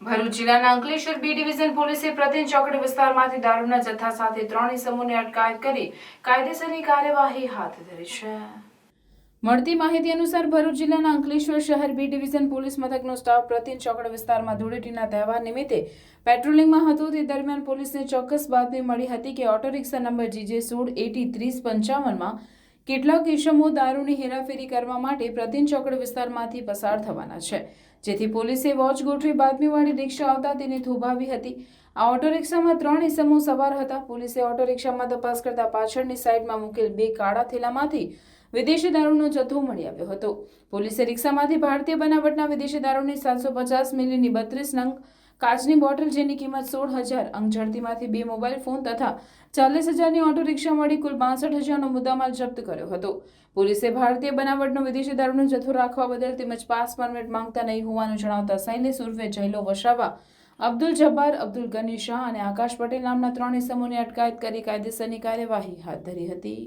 ભરૂચ જિલ્લાના Ankleshwar B division પોલીસે પ્રતિન ચોકડી વિસ્તારમાંથી દારૂના જથ્થા સાથે 3 ઇસમોની અટકાયત કરી કાયદેસરની કાર્યવાહી હાથ ધરી છે। મળતી માહિતી અનુસાર ભરૂચ જિલ્લાના અંકલેશ્વર શહેર બી ડિવિઝન પોલીસ મથકનો સ્ટાફ પ્રતિન ચોકડી વિસ્તારમાં ધૂળેટીના તહેવાર નિમિત્તે પેટ્રોલિંગમાં હતો। તે દરમિયાન પોલીસને ચોક્કસ બાતમી મળી હતી કે ઓટો રિક્ષા નંબર GJ 16803055માં કેટલાક ઇસમો દારૂની હેરાફેરી કરવા માટે પ્રતિન ચોકડી વિસ્તારમાંથી પસાર થવાના છે, જેથી પોલીસે વોચ ગોઠવી બાતમીવાળી રિક્ષા આવતા તેને થોભાવી હતી। આ ઓટો રિક્ષામાં 3 ઇસમો સવાર હતા। પોલીસે ઓટો રિક્ષામાં તપાસ કરતા પાછળની સાઈડમાં મૂકેલ 2 કાળા થેલામાંથી વિદેશી દારૂનો જથ્થો મળી આવ્યો હતો। પોલીસે રિક્ષામાંથી ભારતીય બનાવટના વિદેશી દારૂની 750 મિલીની 32 નંગ કાચની બોટલ જેની કિંમત 16,000, અંગઝડતીમાંથી 2 મોબાઈલ ફોન તથા 40,000ની ઓટો રિક્ષા મળી કુલ 62,000નો મુદ્દામાલ જપ્ત કર્યો હતો। પોલીસે ભારતીય બનાવટનો વિદેશી દારૂનો જથ્થો રાખવા બદલ તેમજ પાસ પરમિટ માંગતા નહીં હોવાનું જણાવતા શૈલેષ ઉર્ફે જયલો વસાવા, અબ્દુલ જબ્બાર, અબ્દુલ ગની શાહ અને આકાશ પટેલ નામના 3 ઇસમોની અટકાયત કરી કાયદેસરની કાર્યવાહી હાથ ધરી હતી।